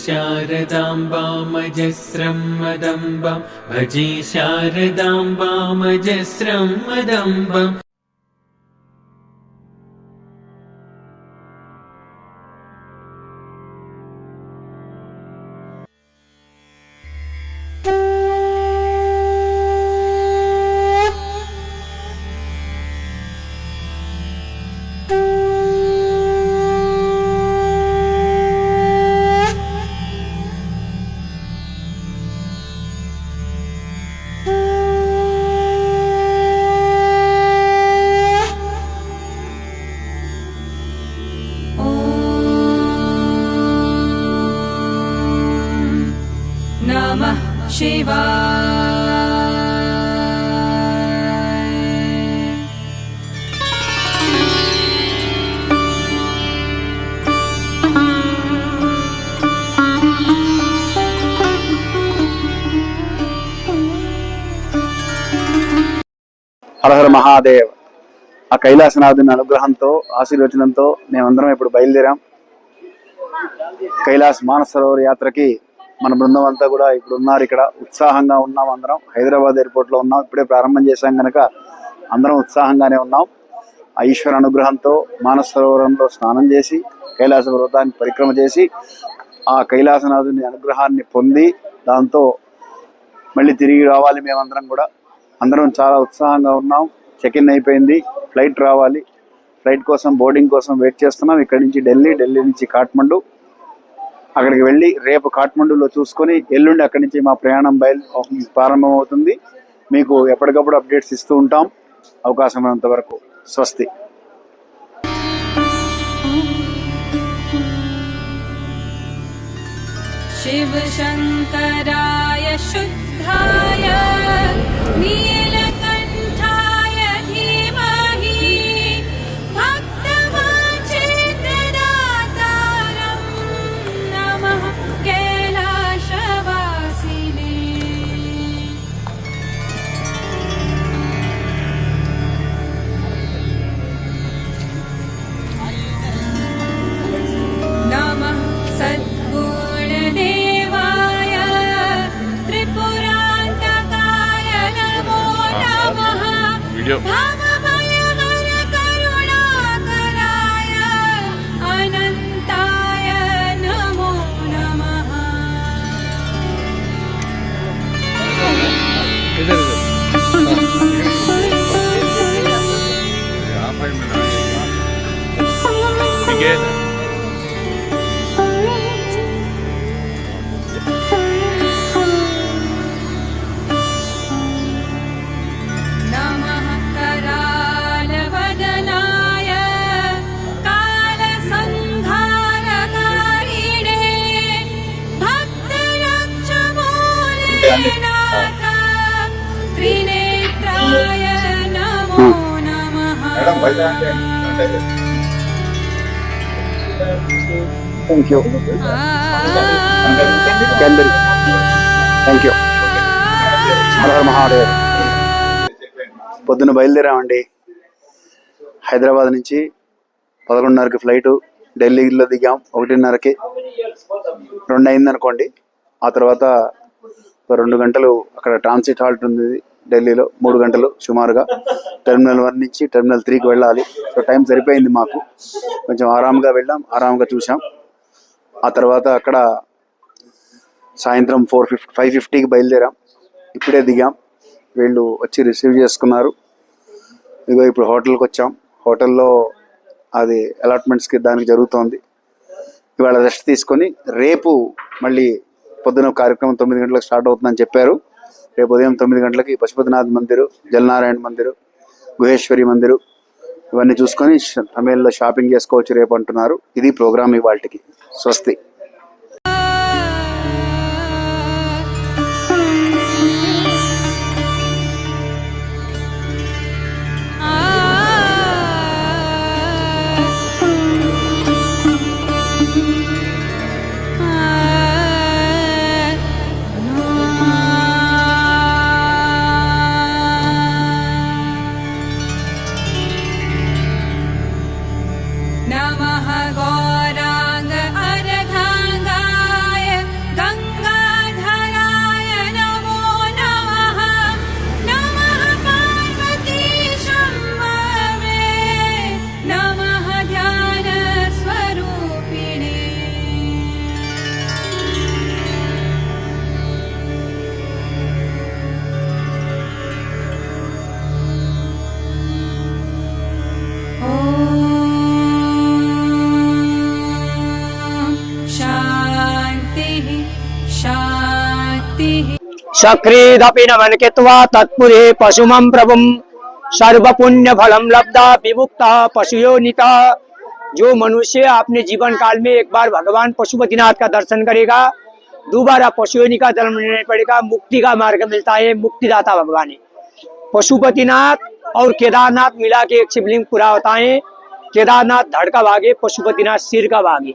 शारदाम्बामजस्रं मदम्बं भजे शारदाम्बामजस्रं मदम्बम्। नमः शिवाय। హర హర మహాదేవ్. ఆ కైలాసనాథుని అనుగ్రహంతో ఆశీర్వచనంతో మేమందరం ఇప్పుడు బయలుదేరాం. కైలాస్ మానస సరోవర్ యాత్రకి మన బృందం అంతా కూడా ఇప్పుడు ఉన్నారు. ఇక్కడ ఉత్సాహంగా ఉన్నాం. అందరం హైదరాబాద్ ఎయిర్పోర్ట్ లో ఉన్నాం. ఇప్పుడే ప్రారంభం చేశాం కనుక అందరం ఉత్సాహంగానే ఉన్నాం. ఆ ఈశ్వర అనుగ్రహంతో మానస సరోవరంలో స్నానం చేసి కైలాస పర్వతాన్ని పరిక్రమ చేసి ఆ కైలాసనాథుని అనుగ్రహాన్ని పొంది దాంతో మళ్ళీ తిరిగి రావాలి. మేమందరం కూడా అందరం చాలా ఉత్సాహంగా ఉన్నాం. చెక్ ఇన్ అయిపోయింది. ఫ్లైట్ రావాలి. ఫ్లైట్ కోసం బోర్డింగ్ కోసం వెయిట్ చేస్తున్నాం. ఇక్కడి నుంచి ఢిల్లీ నుంచి కాఠ్మండు. అక్కడికి వెళ్ళి రేపు కాఠ్మండూలో చూసుకొని ఎల్లుండి అక్కడి నుంచి మా ప్రయాణం ప్రారంభం అవుతుంది. మీకు ఎప్పటికప్పుడు అప్డేట్స్ ఇస్తూ ఉంటాం అవకాశం ఉన్నంత వరకు. స్వస్తి. शिव शंकराय शुद्धाय नीलकंठाय धीमहि भक्तवांछितदातारं नमः कैलासवासिने। नमः सद्गुणदेवाय त्रिपुरान्तकाय नमो नमः। भवभयहर करुणाकराय अनन्ताय नमो नमः। नमः करालवदनाय कालसंहारकारिणे भक्तरक्षमूलेनाथ त्रिनेत्राय नमो नमः। Thank you. Thank you. Hara Hara Mahadev. పొద్దున్న బయలుదేరామండి. హైదరాబాద్ నుంచి 11:30కి ఫ్లైటు. ఢిల్లీలో దిగాం 1:30కి. 2 అయింది అనుకోండి. ఆ తర్వాత 2 గంటలు అక్కడ ట్రాన్సిట్ హాల్ట్ ఉంది ఢిల్లీలో. 3 గంటలు సుమారుగా టెర్మినల్ 1 నుంచి టెర్మినల్ 3కి వెళ్ళాలి. సో టైం సరిపోయింది మాకు. కొంచెం ఆరాంగా వెళ్ళాం, ఆరాంగా చూసాం. ఆ తర్వాత అక్కడ సాయంత్రం 5:50కి బయలుదేరాం. ఇప్పుడే దిగాం. వీళ్ళు వచ్చి రిసీవ్ చేసుకున్నారు. ఇదిగో ఇప్పుడు హోటల్కి వచ్చాం. హోటల్లో అది అలాట్మెంట్స్కి దానికి జరుగుతోంది. ఇవాళ రెస్ట్ తీసుకొని రేపు మళ్ళీ పొద్దున కార్యక్రమం 9 గంటలకు స్టార్ట్ అవుతుందని చెప్పారు. రేపు ఉదయం 9 గంటలకి పశుపతినాథ్ మందిరు, జలనారాయణ మందిరు, గుహేశ్వరి మందిరు ఇవన్నీ చూసుకొని తమిళలో షాపింగ్ చేసుకోవచ్చు రేపు అంటున్నారు. ఇది ప్రోగ్రామ్ ఇవాళకి. స్వస్తి. नमः गौरांग अरघा शान्तिः शान्तिः सकृदपि न वनकित्वा तत्पुरे पशुमं प्रभुं सर्वपुण्य फलम लब्धा विमुक्ता पशुयोनिका। जो मनुष्य अपने जीवन काल में एक बार भगवान पशुपतिनाथ का दर्शन करेगा, दोबारा पशुयोनि का जन्म लेना पड़ेगा, मुक्ति का मार्ग मिलता है। मुक्तिदाता भगवान है। पशुपतिनाथ और केदारनाथ मिला के एक शिवलिंग पूरा होता है। केदारनाथ धड़ का भाग है, पशुपतिनाथ सिर का भाग है।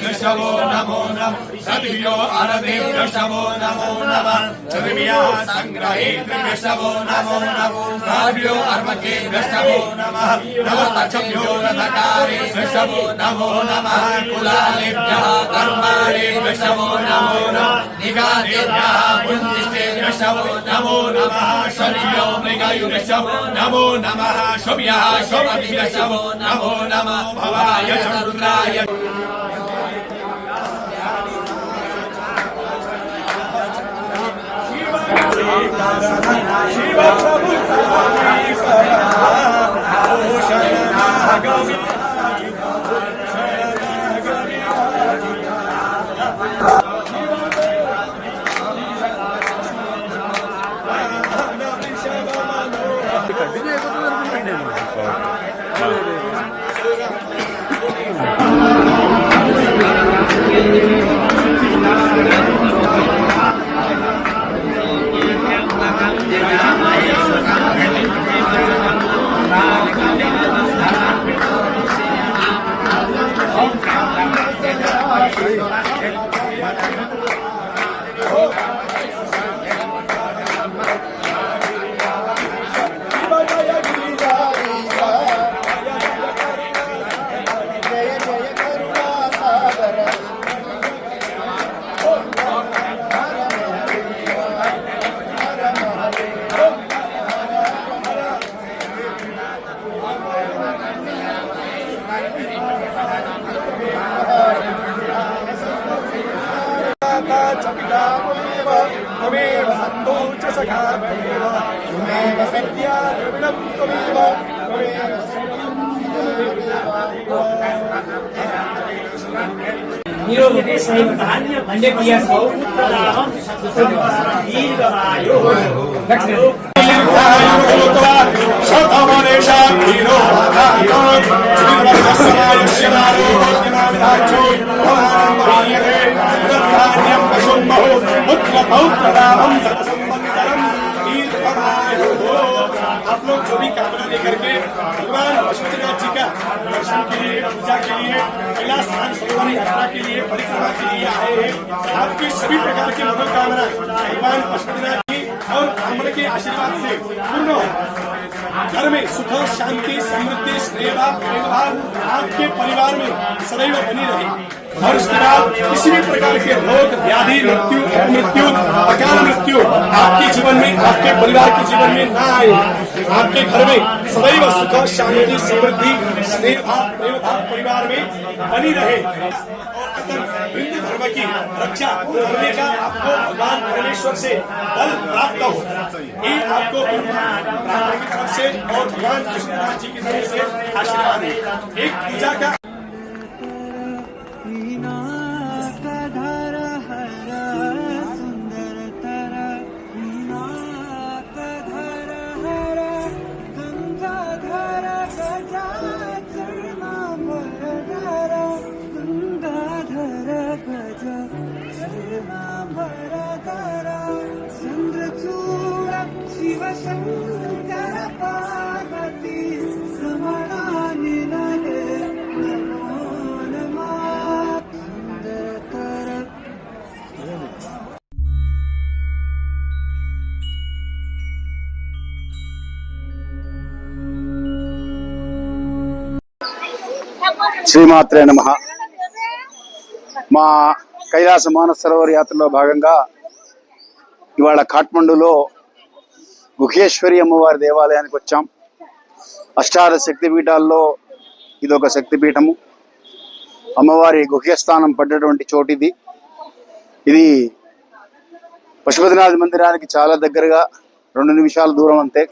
वृषभो नमो नमः सदियो अरदेव वृषभो नमो नमः चर्मिया संग्रहे वृषभो नमो नमः नाभ्यो अर्मके वृषभो नमः नमस्तक्षभ्यो रथकारे वृषभो नमो नमः कुलालेभ्यः कर्मारे वृषभो नमो नमः निगारेभ्यः पुण्यष्टे वृषभो नमो नमः शर्यो मृगायु वृषभो नमो नमः शुभ्यः शुभति वृषभो नमो नमः भवाय चतुर्राय आप लोग जो भी कामना लेकर के भगवान पशुपतिनाथ जी का दर्शन के लिए, पूजा के लिए, कैलाश स्थान सरोवर यात्रा के लिए, परिक्रमा के लिए आए हैं। आपकी सभी प्रकार की मनोकामना भगवान पशुपतिनाथ जी और ब्राह्मण के आशीर्वाद से पूर्ण हो। घर में सुख शांति समृद्धि स्नेह प्रेम भाव आपके परिवार में सदैव बनी रहे और उसके बाद किसी भी प्रकार के रोग व्याधि मृत्यु मृत्यु अकाल मृत्यु आपके जीवन में आपके परिवार के जीवन में ना आए। आपके घर में सदैव सुख शांति समृद्धि स्नेह भाव प्रेम भाव परिवार में बनी रहे और हिंदू धर्म की रक्षा करने का आपको भगवान परमेश्वर से बल प्राप्त हो। ये आपको ब्राह्मण की तरफ से और भगवान कृष्णनाथ जी की तरफ से आशीर्वाद है। एक पूजा का శ్రీమాత్రే నమః. మా కైలాస మానస సరోవర్ యాత్రలో భాగంగా ఇవాళ కాఠ్మండూలో గుహేశ్వరి అమ్మవారి దేవాలయానికి వచ్చాం. అష్టాదశ శక్తిపీఠాల్లో ఇదొక శక్తిపీఠము. అమ్మవారి గుహ్యస్థానం పడ్డటువంటి చోటు ఇది. ఇది పశుపతినాథ మందిరానికి చాలా దగ్గరగా 2 నిమిషాల దూరం అంతే.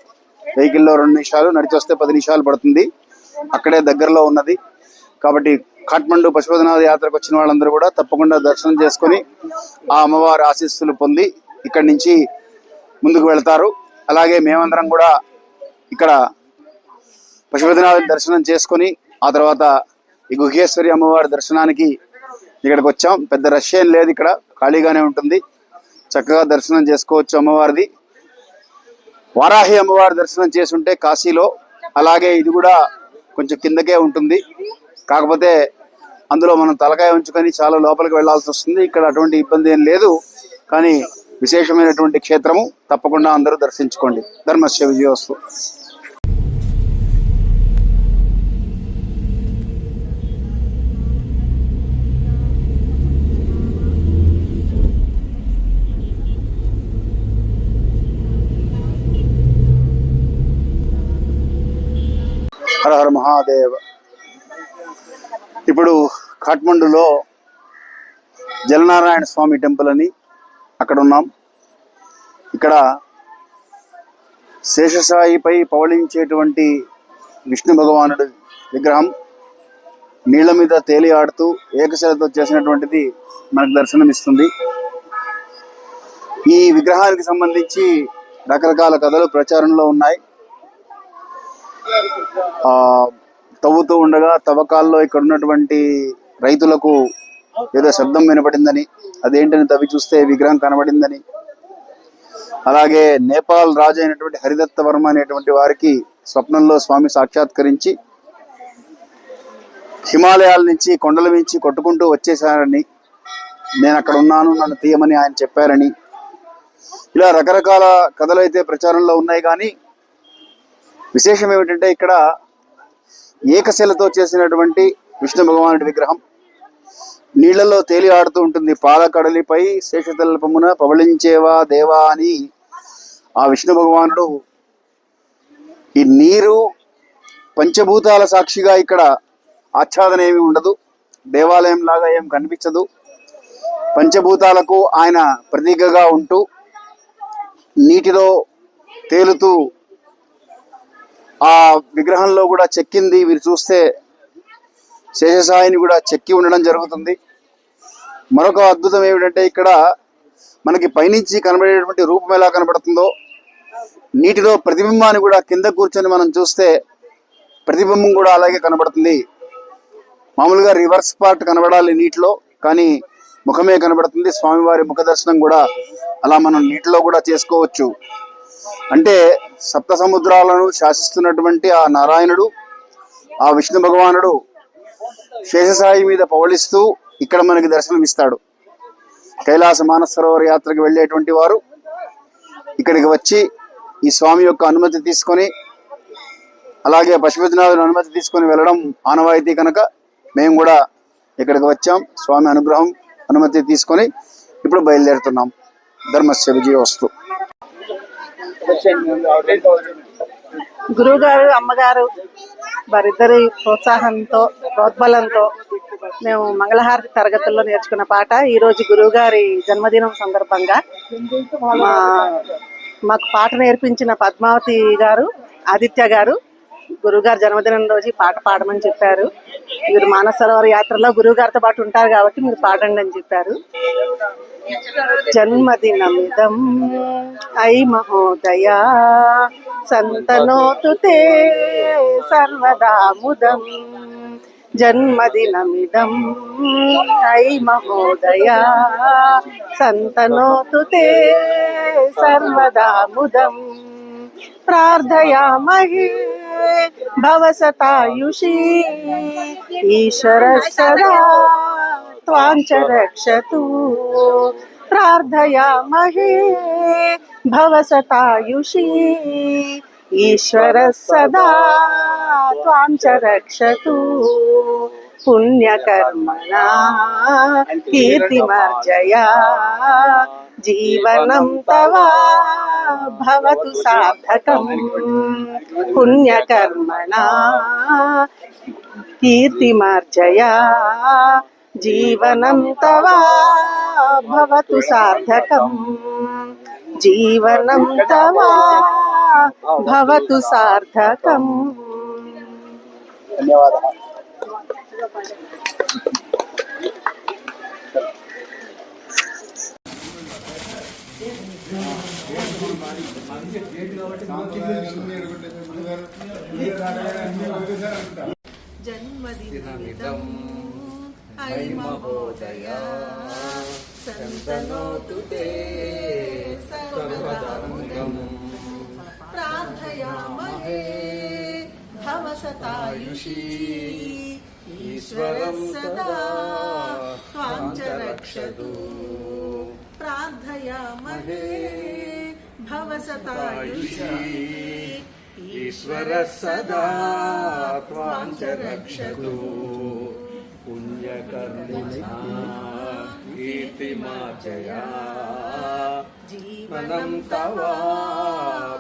వెహికల్లో 2 నిమిషాలు, నడిచి వస్తే 10 నిమిషాలు పడుతుంది. అక్కడే దగ్గరలో ఉన్నది. కాబట్టి కాఠ్మండూ పశుపతినాథ యాత్రకు వచ్చిన వాళ్ళందరూ కూడా తప్పకుండా దర్శనం చేసుకొని ఆ అమ్మవారి ఆశీస్సులు పొంది ఇక్కడి నుంచి ముందుకు వెళ్తారు. అలాగే మేమందరం కూడా ఇక్కడ పశుపతినాథ దర్శనం చేసుకొని ఆ తర్వాత ఈ గుహేశ్వరి అమ్మవారి దర్శనానికి ఇక్కడికి వచ్చాం. పెద్ద రష్ ఏం లేదు, ఇక్కడ ఖాళీగానే ఉంటుంది. చక్కగా దర్శనం చేసుకోవచ్చు అమ్మవారిది. వారాహి అమ్మవారి దర్శనం చేసుంటే కాశీలో, అలాగే ఇది కూడా కొంచెం కిందకే ఉంటుంది. కాకపోతే అందులో మనం తలకాయ ఉంచుకొని చాలా లోపలికి వెళ్లాల్సి వస్తుంది. ఇక్కడ అటువంటి ఇబ్బంది ఏం లేదు. కానీ విశేషమైనటువంటి క్షేత్రము, తప్పకుండా అందరూ దర్శించుకోండి. ధర్మస్య విజయోస్తు. హర హర మహాదేవ్. ఇప్పుడు కాఠ్మండూలో జలనారాయణ స్వామి టెంపుల్ అని అక్కడ ఉన్నాం. ఇక్కడ శేషసాయిపై పవళించేటువంటి విష్ణు భగవానుడి విగ్రహం నీళ్ల మీద తేలి ఆడుతూ ఏకశిలతో చేసినటువంటిది మనకు దర్శనమిస్తుంది. ఈ విగ్రహానికి సంబంధించి రకరకాల కథలు ప్రచారంలో ఉన్నాయి. తవ్వుతూ ఉండగా తవ్వకాల్లో ఇక్కడ ఉన్నటువంటి రైతులకు ఏదో శబ్దం వినపడిందని, అదేంటని తవ్వి చూస్తే విగ్రహం కనబడిందని, అలాగే నేపాల్ రాజు అయినటువంటి హరిదత్త వర్మ అనేటువంటి వారికి స్వప్నంలో స్వామి సాక్షాత్కరించి హిమాలయాల నుంచి కొండల నుంచి కొట్టుకుంటూ వచ్చేసారని, నేను అక్కడ ఉన్నాను, నన్ను తీయమని ఆయన చెప్పారని, ఇలా రకరకాల కథలు అయితే ప్రచారంలో ఉన్నాయి. కానీ విశేషం ఏమిటంటే ఇక్కడ ఏకశిలతో చేసినటువంటి విష్ణు భగవానుడి విగ్రహం నీళ్లలో తేలి ఆడుతూ ఉంటుంది. పాలకడలిపై శేషతల్పమున పవళించేవా దేవా అని ఆ విష్ణు భగవానుడు ఈ నీరు పంచభూతాల సాక్షిగా ఇక్కడ ఆచ్ఛాదన ఏమి ఉండదు, దేవాలయం లాగా ఏం కనిపించదు. పంచభూతాలకు ఆయన ప్రతీకగా ఉంటూ నీటిలో తేలుతూ ఆ విగ్రహంలో కూడా చెక్కింది మీరు చూస్తే శేషసాయిని కూడా చెక్కి ఉండడం జరుగుతుంది. మరొక అద్భుతం ఏమిటంటే ఇక్కడ మనకి పైనుంచి కనబడేటువంటి రూపం ఎలా కనబడుతుందో నీటిలో ప్రతిబింబాన్ని కూడా కింద కూర్చొని మనం చూస్తే ప్రతిబింబం కూడా అలాగే కనబడుతుంది. మామూలుగా రివర్స్ పార్ట్ కనబడాలి నీటిలో, కానీ ముఖమే కనబడుతుంది. స్వామివారి ముఖ దర్శనం కూడా అలా మనం నీటిలో కూడా చేసుకోవచ్చు. అంటే సప్త సముద్రాలను శాసిస్తున్నటువంటి ఆ నారాయణుడు, ఆ విష్ణు భగవానుడు శేషసాయి మీద పవళిస్తూ ఇక్కడ మనకి దర్శనం ఇస్తాడు. కైలాస మానస సరోవర యాత్రకు వెళ్ళేటువంటి వారు ఇక్కడికి వచ్చి ఈ స్వామి యొక్క అనుమతి తీసుకొని, అలాగే పశుపతినాథుని అనుమతి తీసుకొని వెళ్ళడం ఆనవాయితీ కనుక మేము కూడా ఇక్కడికి వచ్చాం. స్వామి అనుగ్రహం అనుమతి తీసుకొని ఇప్పుడు బయలుదేరుతున్నాం. ధర్మస్య విజయోస్తు. గురువుగారు, అమ్మగారు వారిద్దరి ప్రోత్సాహంతో, ప్రోద్బలంతో మేము మంగళహారతి తరగతుల్లో నేర్చుకున్న పాట ఈరోజు గురువుగారి జన్మదినం సందర్భంగా మాకు పాట నేర్పించిన పద్మావతి గారు, ఆదిత్య గారు గురువుగారు జన్మదినం రోజు పాట పాడమని చెప్పారు. మీరు మానస సరోవర యాత్రలో గురువుగారితో పాటు ఉంటారు కాబట్టి మీరు పాడండి అని చెప్పారు. జన్మదినమిదం ఐ మహోదయా సంతనోతు తే సర్వదా ముదం. జన్మదినమిదం ఐ మహోదయా సంతనోతు తే సర్వదా ముదం. ప్రార్థయామహే భవసతాయుషీ ఈశ్వర సదా త్వాంచ రక్షతు. ప్రార్థయామహే భవసతాయుషీ ఈశ్వర సదా త్వాంచ రక్షతు. పుణ్యకర్మణా కీర్తిమర్జయా జీవనం తవ భవతు సార్థకం పుణ్యకర్మణా కీర్తిమర్జయా జీవనం తవ భవతు సార్థకం జీవనం తవ భవతు సార్థకం. ధన్యవాదాలు. జన్మదినమిదం ఐమహోదయా సంతనోతు తే సర్వదాముదం ప్రార్థయామహే భవ శతాయుషీ ఈశ్వరం సదా త్వాం చ రక్షతు ప్రార్థయామహే భవ శతాయుషీ ఈశ్వర సదా త్వాం చ రక్షతు పుణ్యకర్మణా కీర్తిమార్జయా జీవనం తవ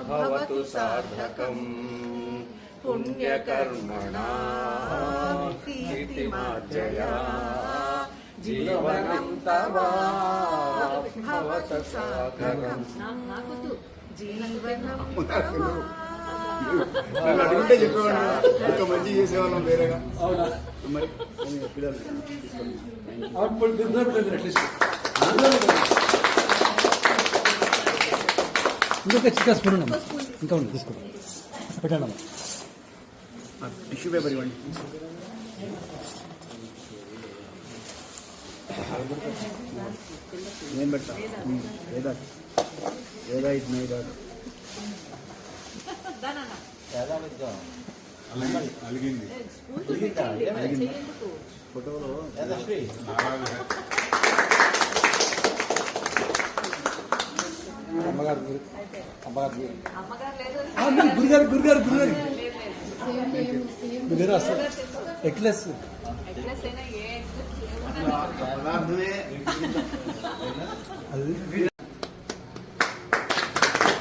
భవతు సార్థకం పుణ్యకర్మణా కీర్తిమార్జయా జీవనం తవ భవతు సార్థకం జీవనం తవ నన్ను అడిగితే చెప్పేవాడు ఇంకా మంచి చేసేవాళ్ళం వేరేగా. మరి పిల్లలు ఇంకొక చిక్క స్పూన్ ఇంకా ఉంది తీసుకో పెట్టండి. టిష్యూ పేపర్ ఇవ్వండి. నేను పెడతా ఏదా ఏదా ఇది నైదా అలిగింది ఫోటోలో అమ్మగారు గురుగారు గురుగారు గురుగారు గురుగారు వస్తారు ఎక్లెస్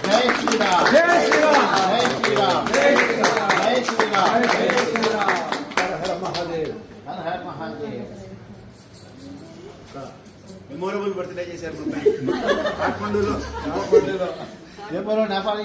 జై శ్రీరామ్ జై శ్రీరామ్ జై శ్రీరామ్ జై శ్రీరామ్ జై శ్రీరామ్ జై శ్రీరామ్ హర హర మహాదేవ్ హర హర మహాదేవ్. మెమొరబుల్ బర్త్డే చేశారు కాఠ్మండూలో నేపాల్